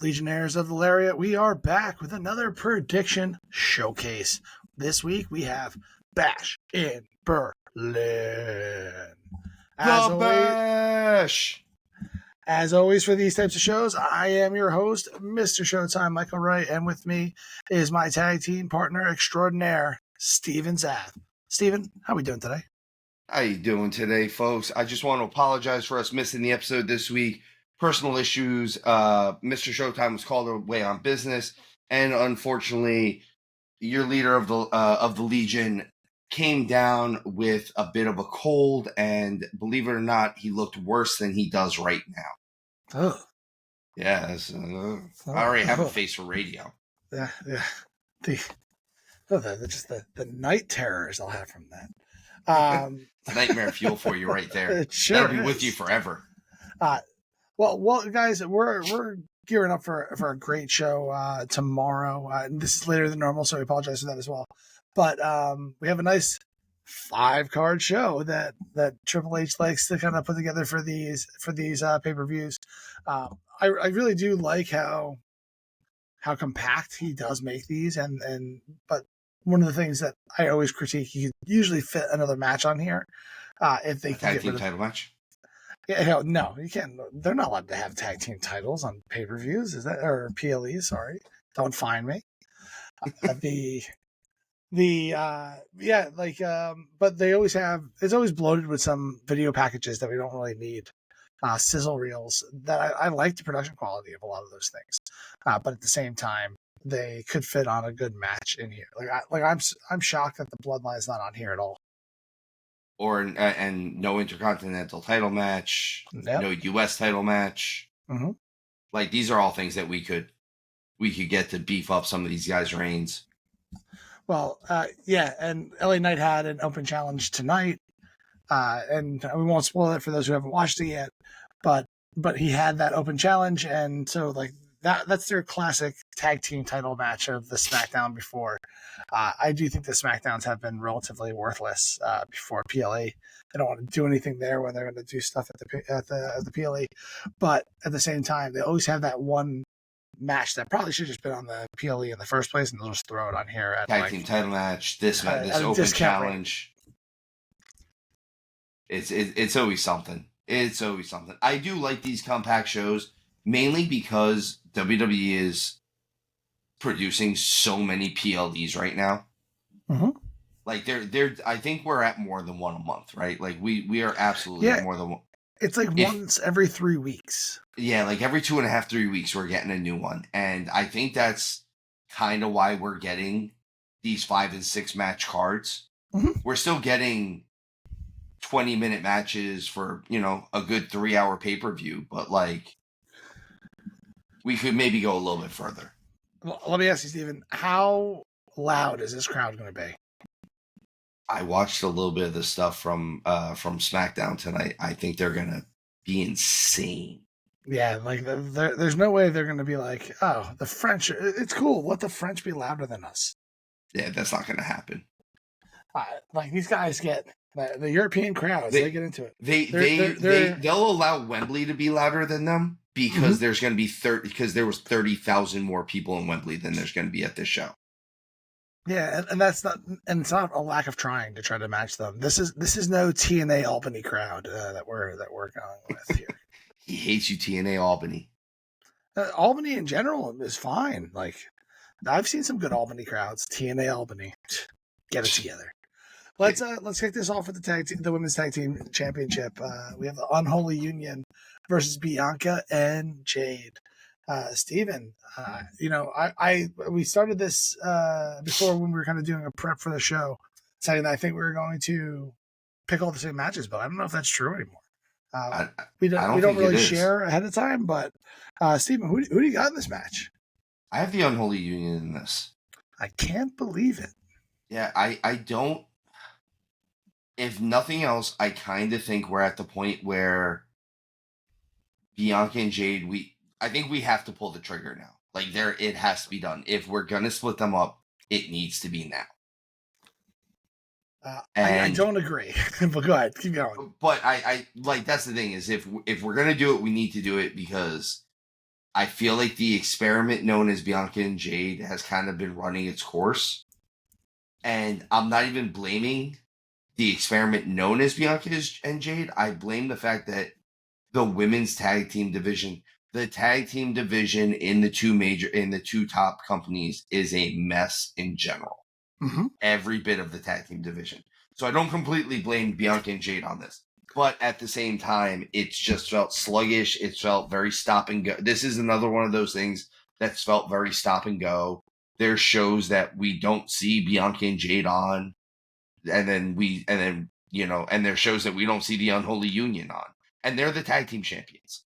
Legionnaires of the Lariat, we are back with another prediction showcase. This week we have Bash in Berlin. Bash! As always for these types of shows, I am your host, Mr. Showtime, Michael Wright, and with me is my tag team partner extraordinaire, stevezapf. Steven, how we doing today? How you doing today, folks? I just want to apologize for us missing the episode this week. Personal issues. Mr. Showtime was called away on business, and unfortunately, your leader of the Legion came down with a bit of a cold, and believe it or not, he looked worse than he does right now. Oh, yeah, I already have a face for radio. Yeah. The night terrors I'll have from that. Nightmare fuel for you right there. It sure That'll be is. with you forever. Well, guys, we're gearing up for a great show tomorrow. This is later than normal, so I apologize for that as well. But we have a nice 5-card show that Triple H likes to kind of put together for these pay-per-views. I really do like how compact he does make these, but one of the things that I always critique, you usually fit another match on here if they can tag team title match. Yeah, no, you can't. They're not allowed to have tag team titles on pay-per-views. Is that or PLEs? Sorry, don't find me. But they always have. It's always bloated with some video packages that we don't really need. Sizzle reels that I like the production quality of a lot of those things, but at the same time, they could fit on a good match in here. I'm shocked that the Bloodline is not on here at all. Or and no intercontinental title match, no U.S. title match. Mm-hmm. Like these are all things that we could get to beef up some of these guys' reigns. Well, and LA Knight had an open challenge tonight, and we won't spoil it for those who haven't watched it yet. But he had that open challenge, and so like that's their classic tag team title match of the SmackDown before. I do think the SmackDowns have been relatively worthless before PLA. They don't want to do anything there when they're going to do stuff at the PLA, but at the same time, they always have that one match that probably should have just been on the PLE in the first place, and they'll just throw it on here at tag team title match. This open challenge. It's always something. It's always something. I do like these compact shows mainly because WWE is producing so many PLDs right now. Mm-hmm. Like they're I think we're at more than one a month, right? Like we are absolutely more than one. It's like once every 3 weeks. Yeah, like every 2.5, 3 weeks we're getting a new one. And I think that's kind of why we're getting these 5 and 6 match cards. Mm-hmm. We're still getting 20-minute matches for, a good 3-hour pay-per-view, but like we could maybe go a little bit further. Well, let me ask you, Steven, how loud is this crowd going to be? I watched a little bit of the stuff from SmackDown tonight. I think they're going to be insane. Yeah, like there's no way they're going to be like, oh, the French, it's cool. Let the French be louder than us. Yeah, that's not going to happen. Like these guys get the European crowds. They get into it. They'll allow Wembley to be louder than them because there's going to be because there was 30,000 more people in Wembley than there's going to be at this show. Yeah, and that's not, and it's not a lack of trying to try to match them. This is no TNA Albany crowd that we're going with here. He hates you, TNA Albany. Albany in general is fine. Like I've seen some good Albany crowds. TNA Albany, get it together. Let's kick this off with the women's tag team championship. We have the Unholy Union versus Bianca and Jade. Steven, we started this before when we were kind of doing a prep for the show, saying that I think we were going to pick all the same matches, but I don't know if that's true anymore. We don't really share ahead of time, but Steven, who do you got in this match? I have the Unholy Union in this. I can't believe it. Yeah, I don't. If nothing else, I kind of think we're at the point where Bianca and Jade, I think we have to pull the trigger now. Like it has to be done. If we're gonna split them up, it needs to be now. I don't agree, but go ahead, keep going. But I like that's the thing is if we're gonna do it, we need to do it because I feel like the experiment known as Bianca and Jade has kind of been running its course. And I'm not even blaming the experiment known as Bianca and Jade. I blame the fact that the women's tag team division, the tag team division in the two top companies is a mess in general. Mm-hmm. Every bit of the tag team division. So I don't completely blame Bianca and Jade on this. But at the same time, it's just felt sluggish. It's felt very stop and go. This is another one of those things that's felt very stop and go. There's shows that we don't see Bianca and Jade on, and then there's shows that we don't see the Unholy Union on, and they're the tag team champions.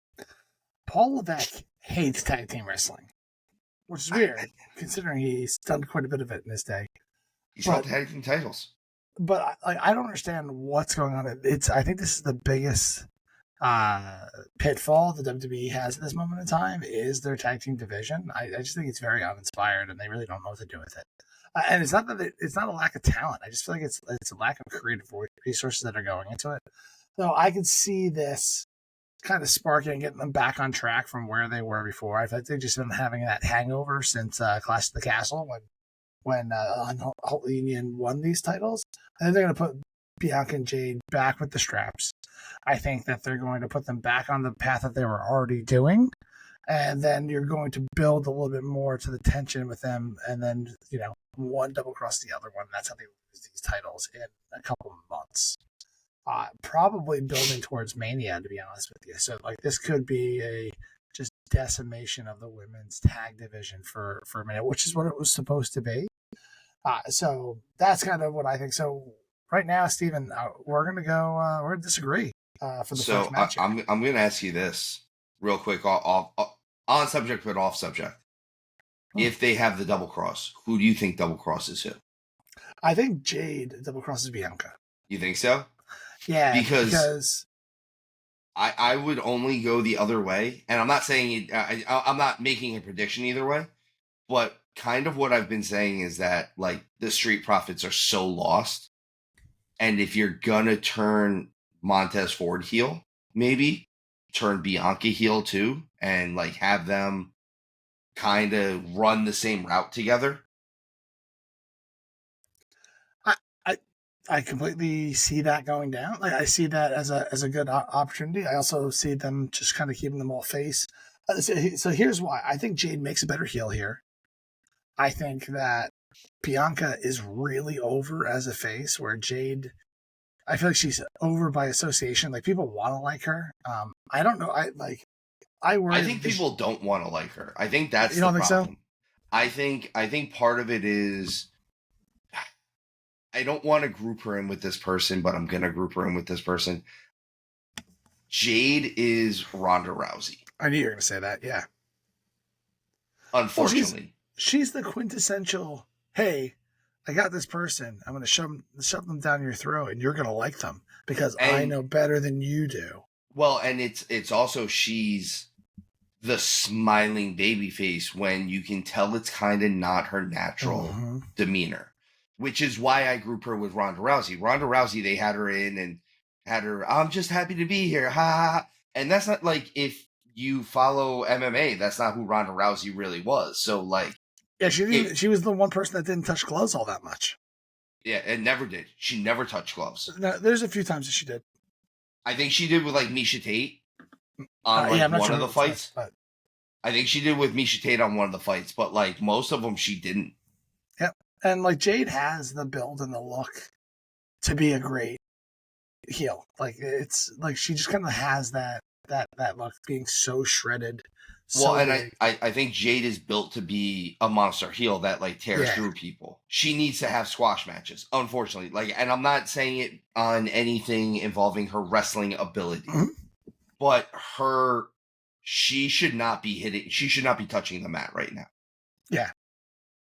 Paul Levesque hates tag team wrestling, which is weird considering he's done quite a bit of it in his day. He's held tag team titles. But I don't understand what's going on. I think this is the biggest pitfall the WWE has at this moment in time is their tag team division. I just think it's very uninspired, and they really don't know what to do with it. And it's not that it's not a lack of talent. I just feel like it's a lack of creative resources that are going into it. So I can see this kind of sparking and getting them back on track from where they were before. I think they've just been having that hangover since Clash of the Castle when Unholy Union won these titles. I think they're going to put Bianca and Jade back with the straps. I think that they're going to put them back on the path that they were already doing. And then you're going to build a little bit more to the tension with them. And then, one double cross the other one. That's how they lose these titles in a couple of months. Probably building towards Mania, to be honest with you. So, this could be a just decimation of the women's tag division for a minute, which is what it was supposed to be. So that's kind of what I think. So right now, Steven, we're going to disagree for the first match. I'm going to ask you this real quick, on subject but off subject. If they have the double cross, who do you think double crosses who? I think Jade double crosses Bianca. You think so? Yeah, because I would only go the other way, and I'm not saying I'm not making a prediction either way, but kind of what I've been saying is that the Street Profits are so lost, and if you're gonna turn Montez Ford heel, maybe turn Bianca heel too, and have them kind of run the same route together. I completely see that going down. I see that as a good opportunity. I also see them just kind of keeping them all face. So here's why. I think Jade makes a better heel here. I think that Bianca is really over as a face, where Jade, I feel like she's over by association. People want to like her. I don't know. I think people don't want to like her. I think that's you don't the think problem. So? I think part of it is I don't want to group her in with this person, but I'm gonna group her in with this person. Jade is Ronda Rousey. I knew you were going to say that. Yeah. Unfortunately. Well, she's the quintessential, hey, I got this person. I'm going to shove them down your throat, and you're going to like them because I know better than you do. Well, and it's also she's the smiling baby face when you can tell it's kind of not her natural demeanor, which is why I group her with Ronda Rousey. Ronda Rousey, they had her in and had her, I'm just happy to be here, ha ha ha. And that's not if you follow MMA, that's not who Ronda Rousey really was. So yeah, she was the one person that didn't touch gloves all that much. Yeah, it never did. She never touched gloves. No, there's a few times that she did. I think she did with Misha Tate on one of the fights. But I think she did with Misha Tate on one of the fights, but most of them she didn't. Yep, and Jade has the build and the look to be a great heel. It's she just kind of has that look, being so shredded. Well, and I think Jade is built to be a monster heel that tears through people. She needs to have squash matches, unfortunately. And I'm not saying it on anything involving her wrestling ability, but she should not be hitting. She should not be touching the mat right now. Yeah.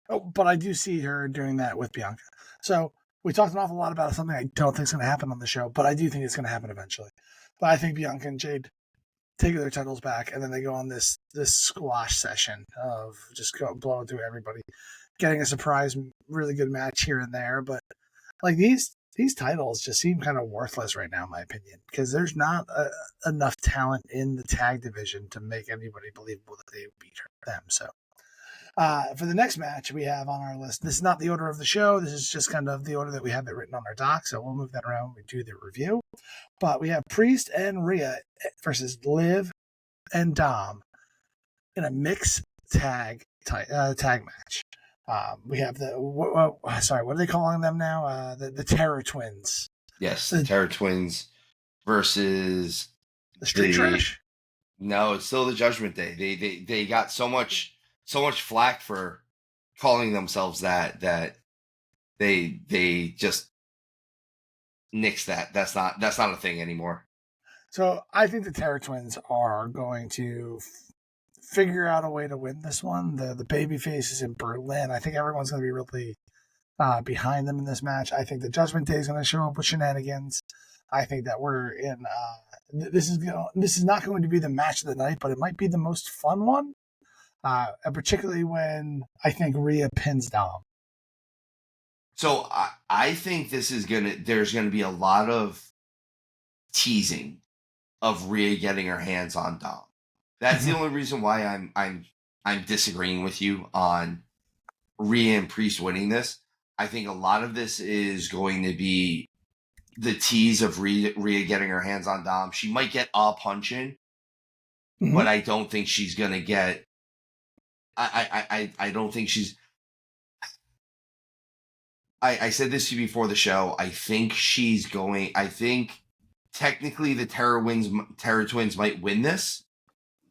Oh, but I do see her doing that with Bianca. So we talked an awful lot about something I don't think is going to happen on the show, but I do think it's going to happen eventually. But I think Bianca and Jade take their titles back, and then they go on this squash session of just blowing through everybody, getting a surprise, really good match here and there. But these these titles just seem kind of worthless right now, in my opinion, because there's not enough talent in the tag division to make anybody believable that they would beat them. So for the next match we have on our list, this is not the order of the show. This is just kind of the order that we have it written on our doc. So we'll move that around when we do the review. But we have Priest and Rhea versus Liv and Dom in a mixed tag match. We have what are they calling them now? The Terror Twins. Yes, the Terror Twins versus the Street Trash. No, it's still the Judgment Day. They got so much flack for calling themselves that they just nixed that. That's not a thing anymore. So I think the Terror Twins are going to figure out a way to win this one. The baby faces in Berlin. I think everyone's going to be really behind them in this match. I think the Judgment Day is going to show up with shenanigans. I think that we're in. This is not going to be the match of the night, but it might be the most fun one. And particularly when I think Rhea pins Dom. So I think there's gonna be a lot of teasing of Rhea getting her hands on Dom. That's the only reason why I'm disagreeing with you on Rhea and Priest winning this. I think a lot of this is going to be the tease of Rhea getting her hands on Dom. She might get a punch in, but I don't think she's gonna get. I don't think she's. I said this to you before the show. I think she's going. I think technically the Terror Twins might win this,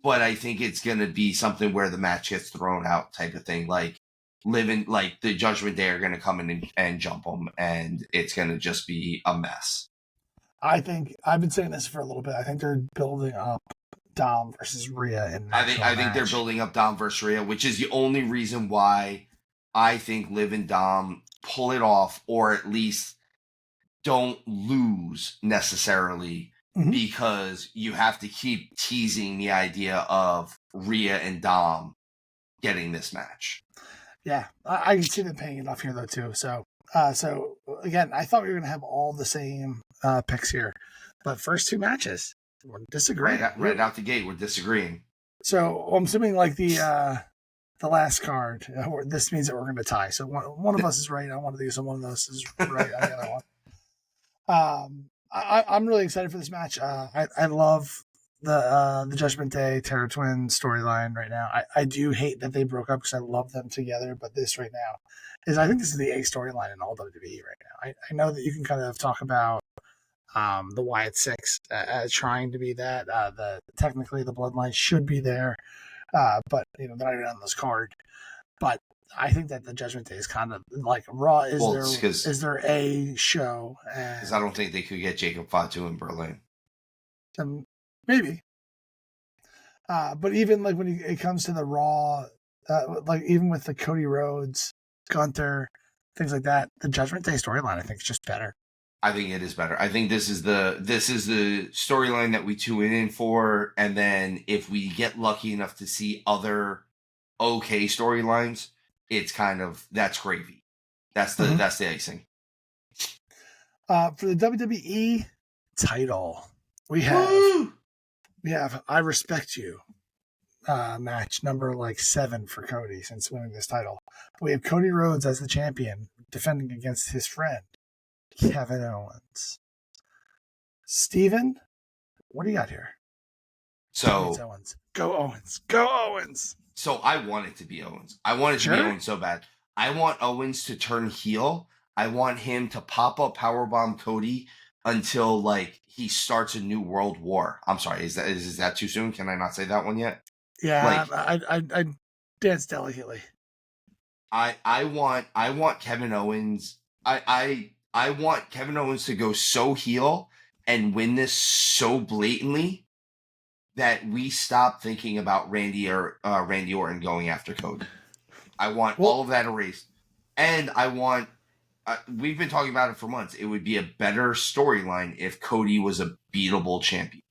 but I think it's going to be something where the match gets thrown out type of thing. Like the Judgment Day are going to come in and jump them, and it's going to just be a mess. I think I've been saying this for a little bit. I think they're building up Dom versus Rhea. I think they're building up Dom versus Rhea, which is the only reason why I think Liv and Dom pull it off, or at least don't lose necessarily, because you have to keep teasing the idea of Rhea and Dom getting this match. Yeah, I can see them paying it off here though too. So again, I thought we were going to have all the same picks here, but first two matches we're disagreeing. Right out the gate, we're disagreeing. So I'm assuming like the last card, this means that we're going to tie. So one of us is right on one of these, and one of us is right on the other one. I'm really excited for this match. I love the Judgment Day Terror Twin storyline right now. I do hate that they broke up because I love them together, but this right now I think this is the A storyline in all WWE right now. I know that you can kind of talk about the Wyatt Six trying to be that. Technically the Bloodline should be there. But they're not even on this card. But I think that the Judgment Day is kind of like Raw is their A show. Because I don't think they could get Jacob Fatu in Berlin. Maybe. But even like when it comes to the Raw, like even with the Cody Rhodes, Gunther, things like that, the Judgment Day storyline I think is just better. I think it is better. I think this is the storyline that we tune in for, and then if we get lucky enough to see other okay storylines, it's kind of that's gravy. That's the icing. For the WWE title, we have I Respect You match number 7 for Cody since winning this title. We have Cody Rhodes as the champion defending against his friend Kevin Owens. Steven, what do you got here? So Owens. Go Owens. Go Owens. So I want it to be Owens. I want it to be Owens so bad. I want Owens to turn heel. I want him to pop up powerbomb Cody until he starts a new world war. I'm sorry, is that too soon? Can I not say that one yet? Yeah, I dance delicately. I want Kevin Owens. I want Kevin Owens to go so heel and win this so blatantly that we stop thinking about Randy Orton going after Cody. I want all of that erased. And I want, we've been talking about it for months, it would be a better storyline if Cody was a beatable champion.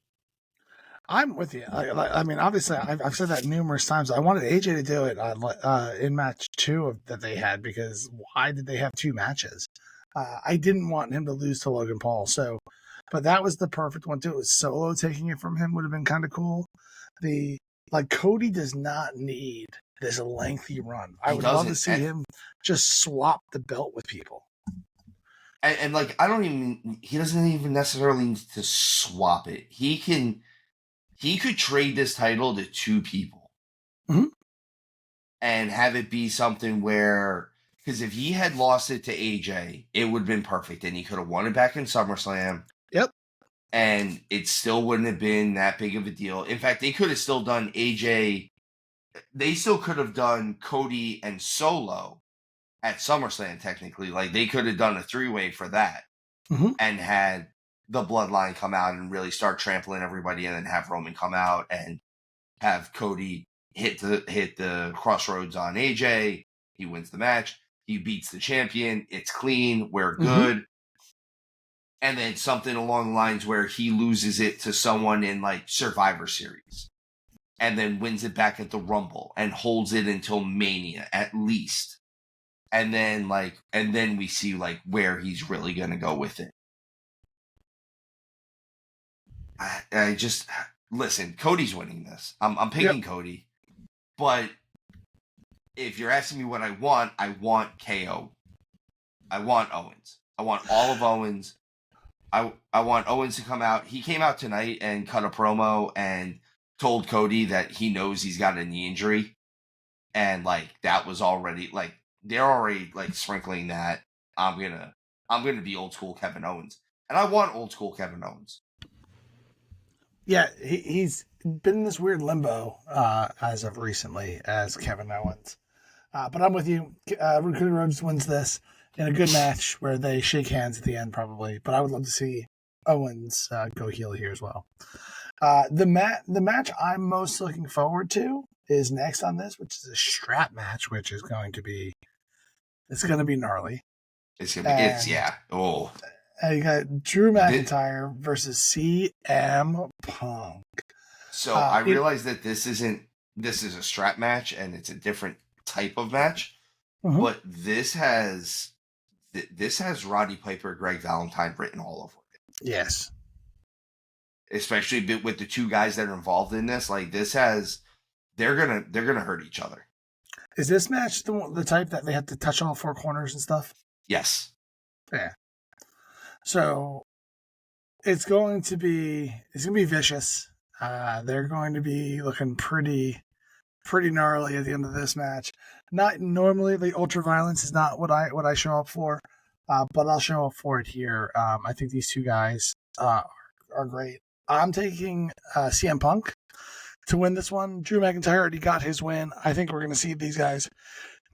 I'm with you. I mean, obviously, I've said that numerous times. I wanted AJ to do it in match 2 that they had, because why did they have 2 matches? I didn't want him to lose to Logan Paul, so, but that was the perfect one too. It was Solo taking it from him would have been kind of cool. Cody does not need this lengthy run. I would love to see him just swap the belt with people. And like, he doesn't even necessarily need to swap it. He could trade this title to two people. Mm-hmm. And have it be something where, because if he had lost it to AJ, it would have been perfect. And he could have won it back in SummerSlam. Yep. And it still wouldn't have been that big of a deal. In fact, they could have still done AJ. They still could have done Cody and Solo at SummerSlam, technically. Like, they could have done a three-way for that. Mm-hmm. And had the Bloodline come out and really start trampling everybody, and then have Roman come out and have Cody hit the crossroads on AJ. He wins the match. He beats the champion. It's clean. We're good. Mm-hmm. And then something along the lines where he loses it to someone in like Survivor Series and then wins it back at the Rumble and holds it until Mania at least. And then we see like where he's really going to go with it. I just, listen, Cody's winning this. I'm picking Cody. But if you're asking me what I want KO. I want Owens. I want all of Owens. I want Owens to come out. He came out tonight and cut a promo and told Cody that he knows he's got a knee injury. And like that was already like they're already like sprinkling that I'm gonna be old school Kevin Owens. And I want old school Kevin Owens. Yeah, he's been in this weird limbo as of recently as Kevin Owens. But I'm with you. Cody Rhodes wins this in a good match where they shake hands at the end probably. But I would love to see Owens go heel here as well. The match I'm most looking forward to is next on this, which is a strap match, which is going to be gnarly. Oh. And you got Drew McIntyre versus CM Punk. So I realize that this is a strap match and it's a different type of match, but this has Roddy Piper, Greg Valentine written all over it. Yes. Especially with the two guys that are involved in this, like they're gonna hurt each other. Is this match the type that they have to touch all four corners and stuff? Yes. Yeah. So it's going to be vicious. They're going to be looking pretty gnarly at the end of this match. Not normally the ultra violence is not what I show up for, but I'll show up for it here. I think these two guys are great. I'm taking CM Punk to win this one. Drew McIntyre already got his win. I think we're going to see these guys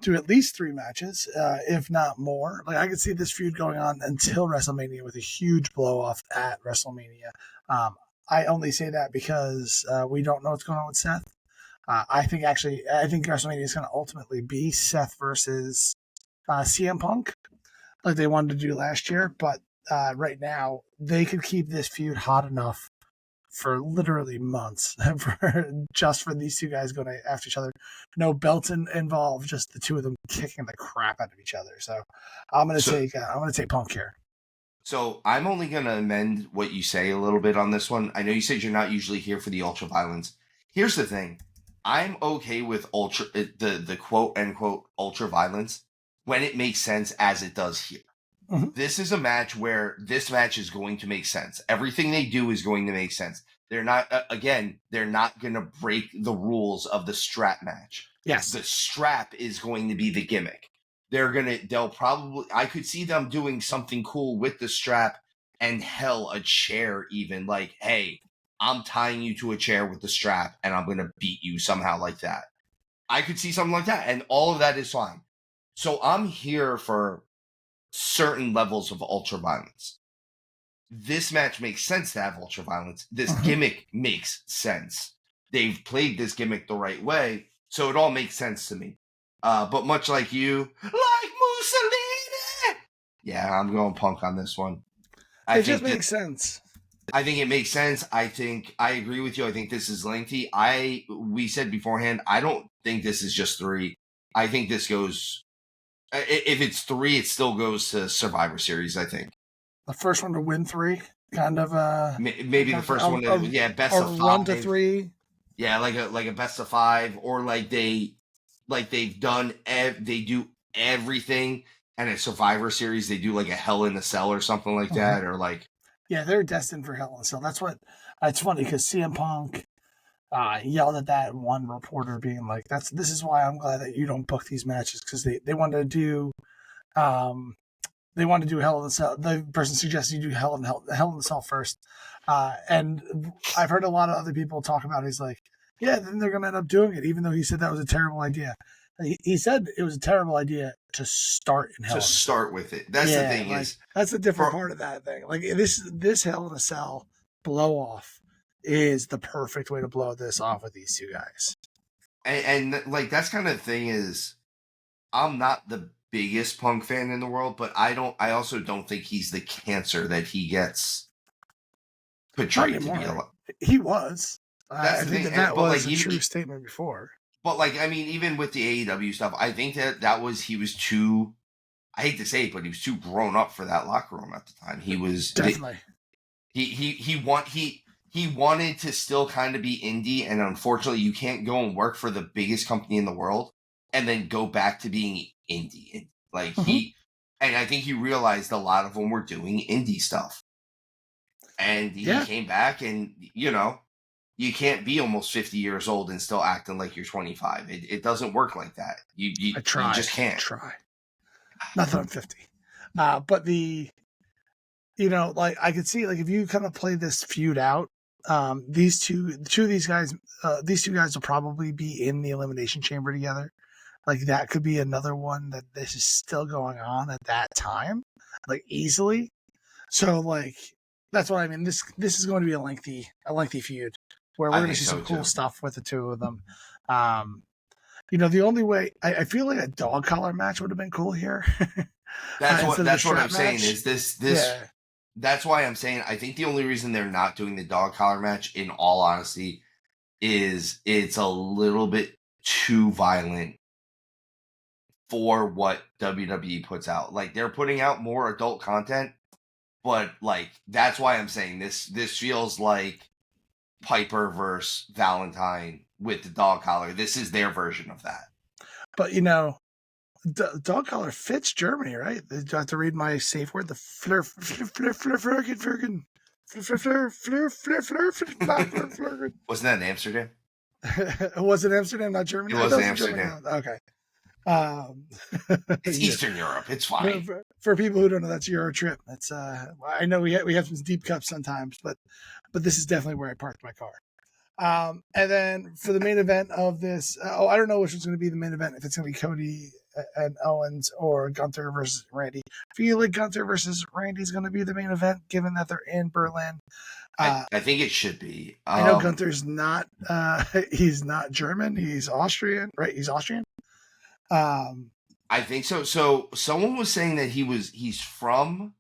do at least 3 matches, if not more. Like I could see this feud going on until WrestleMania with a huge blow off at WrestleMania. I only say that because we don't know what's going on with Seth. I think WrestleMania is going to ultimately be Seth versus CM Punk, like they wanted to do last year. But right now, they could keep this feud hot enough for literally months for these two guys going after each other. No belts involved, just the two of them kicking the crap out of each other. So I'm going to take Punk here. So I'm only going to amend what you say a little bit on this one. I know you said you're not usually here for the ultra violence. Here's the thing. I'm okay with the quote unquote ultra violence when it makes sense as it does here. Mm-hmm. This is a match where this match is going to make sense. Everything they do is going to make sense. They're not going to break the rules of the strap match. Yes. The strap is going to be the gimmick. I could see them doing something cool with the strap and a chair even. Like, hey, I'm tying you to a chair with the strap and I'm going to beat you somehow like that. I could see something like that, and all of that is fine. So I'm here for certain levels of ultra violence. This match makes sense to have ultra violence. This gimmick makes sense. They've played this gimmick the right way, so it all makes sense to me. But much like you, like Mussolini, yeah, I'm going Punk on this one. It just makes sense. I think it makes sense. I think I agree with you. I think this is lengthy. We said beforehand, I don't think this is just 3. I think this goes If it's 3, it still goes to Survivor Series, I think. The first one to win 3, kind of Maybe the first one, best a of run to 5. 3. Yeah, like a best of 5, or they've done they do everything, and a Survivor Series they do like a Hell in a Cell or something like that, or like Yeah, they're destined for Hell in a Cell. That's what. It's funny because CM Punk yelled at that one reporter, being like, "This is why I'm glad that you don't book these matches, because they wanted to do um they wanted to do Hell in a Cell. The person suggested you do Hell in a Cell first, and I've heard a lot of other people talk about it. He's like, yeah, then they're gonna end up doing it, even though he said that was a terrible idea. He said it was a terrible idea to start in Hell in a Cell. Start with it. That's the thing, like, is that's a different part of that thing. Like this Hell in a Cell blow off is the perfect way to blow this off with these two guys. and like that's kind of the thing is, I'm not the biggest Punk fan in the world, but I also don't think he's the cancer that he gets portrayed to be. He was. That's I the think thing. that But was like, a true statement before. But like, I mean, even with the AEW stuff, I think that was, he was too, I hate to say it, but he was too grown up for that locker room at the time. He was definitely he wanted to still kind of be indie, and unfortunately, you can't go and work for the biggest company in the world and then go back to being indie. Like and I think he realized a lot of them were doing indie stuff, and he came back, and you can't be almost 50 years old and still acting like you're 25. It doesn't work like that. You just can't. Not that I'm 50. But like I could see, like, if you kind of play this feud out, these two of these guys will probably be in the Elimination Chamber together. Like, that could be another one that this is still going on at that time, like, easily. So, like, that's what I mean. This is going to be a lengthy feud where we're going to see some cool stuff with the two of them. The only way I feel like a dog collar match would have been cool here. That's what I'm saying is this. That's why I'm saying I think the only reason they're not doing the dog collar match, in all honesty, is it's a little bit too violent for what WWE puts out. Like, they're putting out more adult content, but like, that's why I'm saying this feels like Piper versus Valentine with the dog collar. This is their version of that. But dog collar fits Germany, right? Do I have to read my safe word? The fleur. Wasn't that in Amsterdam? Was it Amsterdam, not Germany? It was Amsterdam. Okay. It's Eastern Europe. It's fine. For people who don't know, that's Euro trip. That's I know we have some deep cups sometimes, but this is definitely where I parked my car. And then for the main event of this, I don't know which one's going to be the main event. If it's going to be Cody and Owens or Gunther versus Randy. I feel like Gunther versus Randy is going to be the main event, given that they're in Berlin. I think it should be. I know Gunther's not. He's not German. He's Austrian, right? He's Austrian. I think so. So someone was saying that he's from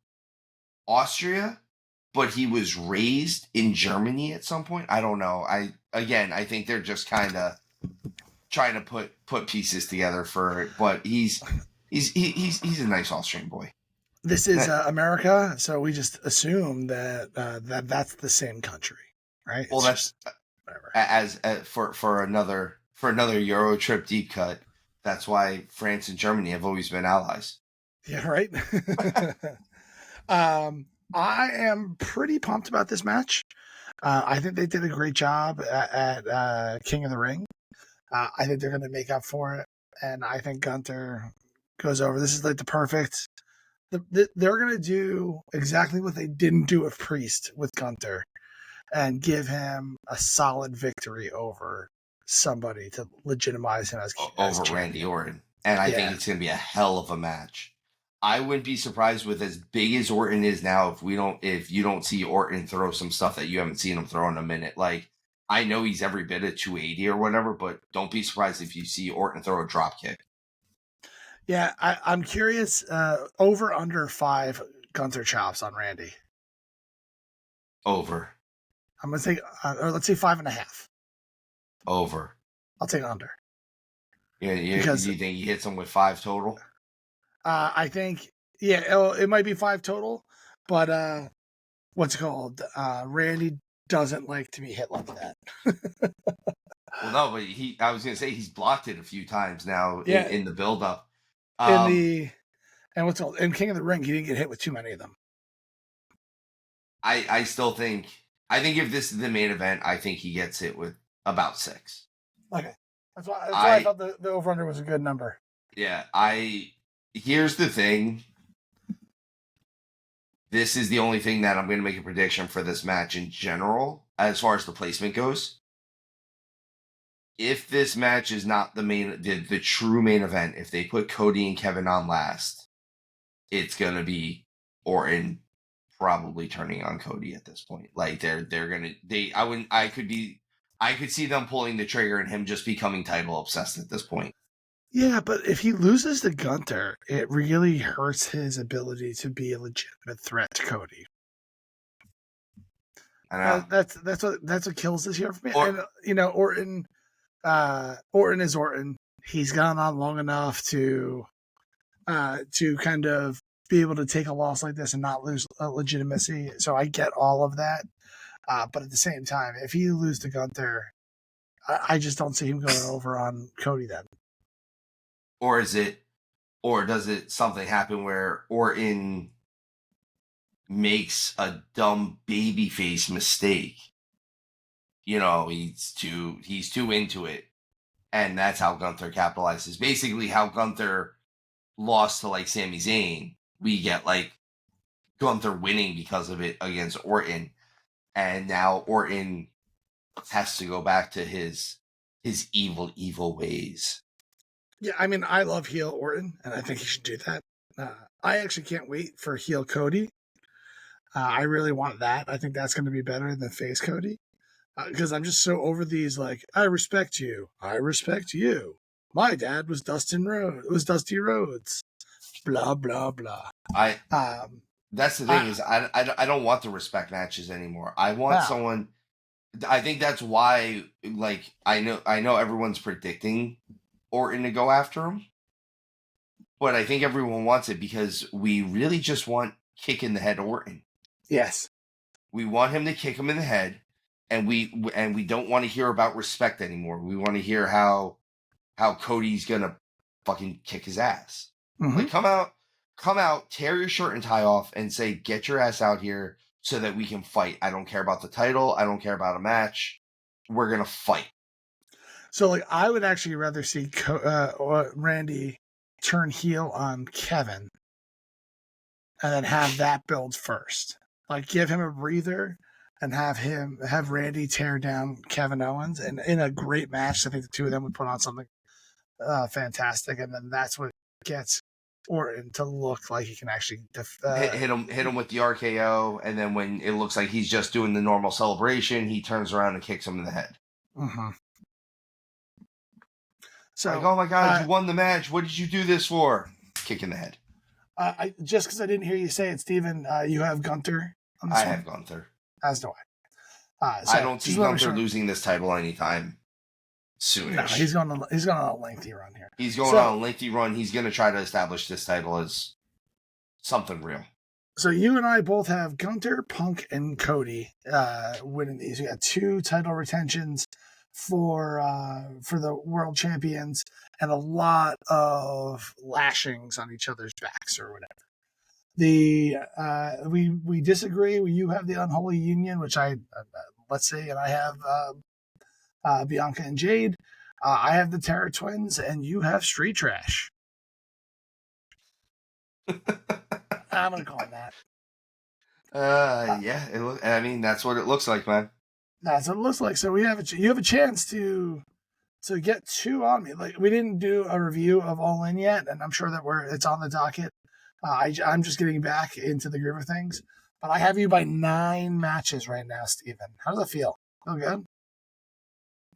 Austria, but he was raised in Germany at some point. I don't know. I think they're just kind of trying to put pieces together for it. But he's a nice Austrian boy. This is America, so we just assume that that's the same country, right? Well, that's whatever. For another Euro trip deep cut. That's why France and Germany have always been allies. Yeah, right. I am pretty pumped about this match. I think they did a great job at King of the Ring. I think they're going to make up for it, and I think Gunther goes over. This is like the perfect. They're going to do exactly what they didn't do with Priest with Gunther, and give him a solid victory over somebody to legitimize him as over Randy Orton. And I think it's going to be a hell of a match. I wouldn't be surprised with as big as Orton is now if you don't see Orton throw some stuff that you haven't seen him throw in a minute. Like, I know he's every bit of 280 or whatever, but don't be surprised if you see Orton throw a drop kick. Yeah, I'm curious. Over under 5 Gunther chops on Randy. Over. I'm gonna say, or let's say 5.5. Over. I'll take under. Yeah, because you think he hits him with 5 total? I think, it might be 5 total, but what's it called? Randy doesn't like to be hit like that. Well, no, but I was going to say he's blocked it a few times now in the build-up. And what's it called? In King of the Ring, he didn't get hit with too many of them. I still think, if this is the main event, I think he gets hit with about 6. Okay. That's why I thought the over-under was a good number. Yeah, here's the thing. This is the only thing that I'm going to make a prediction for this match in general, as far as the placement goes. If this match is not the true main event, if they put Cody and Kevin on last, it's going to be Orton probably turning on Cody at this point. Like I could see them pulling the trigger and him just becoming title obsessed at this point. Yeah, but if he loses to Gunther, it really hurts his ability to be a legitimate threat to Cody. I know. That's what kills this year for me. And Orton is Orton. He's gone on long enough to kind of be able to take a loss like this and not lose legitimacy. So I get all of that. But at the same time, if you lose to Gunther, I just don't see him going over on Cody then. Or does it something happen where Orton makes a dumb babyface mistake? He's too into it, and that's how Gunther capitalizes. Basically, how Gunther lost to like Sami Zayn, we get like Gunther winning because of it against Orton, and now Orton has to go back to his evil ways. Yeah, I mean, I love heel Orton, and I think he should do that. I actually can't wait for heel Cody. I really want that. I think that's going to be better than face Cody. Because I'm just so over these, like, I respect you. I respect you. My dad was Dusty Rhodes. Blah, blah, blah. That's the thing is I don't want the respect matches anymore. I want someone. I think that's why, like, I know everyone's predicting Orton to go after him, but I think everyone wants it because we really just want kick in the head Orton. Yes, we want him to kick him in the head, and we don't want to hear about respect anymore. We want to hear how Cody's gonna fucking kick his ass. Mm-hmm. Like, come out, tear your shirt and tie off, and say, "Get your ass out here so that we can fight." I don't care about the title. I don't care about a match. We're gonna fight. So, like, I would actually rather see Randy turn heel on Kevin and then have that build first. Like, give him a breather and have Randy tear down Kevin Owens. And in a great match, I think the two of them would put on something fantastic. And then that's what gets Orton to look like he can actually hit him with the RKO. And then when it looks like he's just doing the normal celebration, he turns around and kicks him in the head. Mm-hmm. So, like, oh my God, you won the match. What did you do this for? Kick in the head. Just because I didn't hear you say it, Steven, you have Gunther on this one? I have Gunther. As do I. I don't see Gunther losing this title anytime soon. No, he's going on a lengthy run here. He's going on a lengthy run. He's going to try to establish this title as something real. So you and I both have Gunther, Punk, and Cody winning these. We got 2 title retentions for the world champions and a lot of lashings on each other's backs or whatever. We disagree. You have the unholy union, which I let's say, and I have Bianca and Jade. I have the Terror Twins, and you have Street Trash. I'm gonna call it that. Yeah. I mean, that's what it looks like, man. That's what it looks like. So you have a chance to get 2 on me. Like, we didn't do a review of All In yet, and I'm sure that it's on the docket. I'm just getting back into the groove of things. But I have you by 9 matches right now, Steven. How does it feel? Feel good?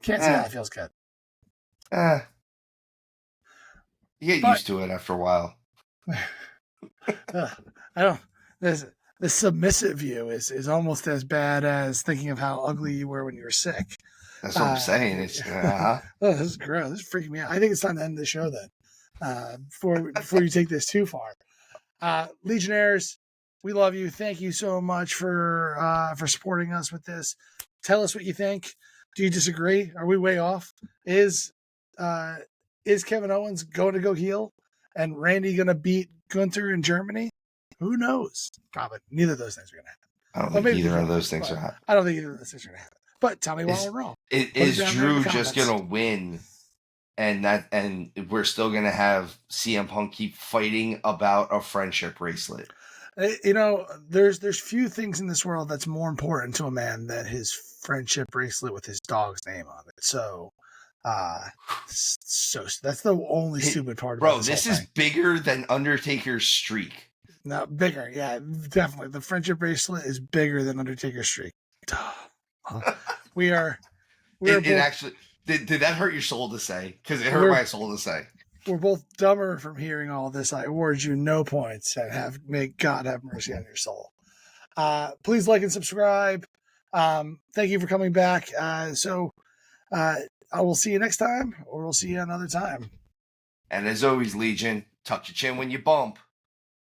Can't say that feels good. You get used to it after a while. I don't. The submissive view is almost as bad as thinking of how ugly you were when you were sick. That's what I'm saying. It's Oh, this is gross. This is freaking me out. I think it's time to end the show then. before you take this too far. Legionnaires, we love you. Thank you so much for supporting us with this. Tell us what you think. Do you disagree? Are we way off? Is Kevin Owens going to go heel and Randy going to beat Gunther in Germany? Who knows? Probably neither of those things are going to happen. I don't think either of those things are happening. I don't think either of those things are going to happen. But tell me why we're wrong. Is Drew just going to win? And we're still going to have CM Punk keep fighting about a friendship bracelet. You know, there's few things in this world that's more important to a man than his friendship bracelet with his dog's name on it. So that's the only stupid part about this is bigger than Undertaker's streak. No, bigger. Yeah, definitely. The friendship bracelet is bigger than Undertaker's streak. It actually did that hurt your soul to say? Because it hurt my soul to say. We're both dumber from hearing all this. I award you no points and may God have mercy on your soul. Please like and subscribe. Thank you for coming back. I will see you next time, or we'll see you another time. And as always, Legion, tuck your chin when you bump.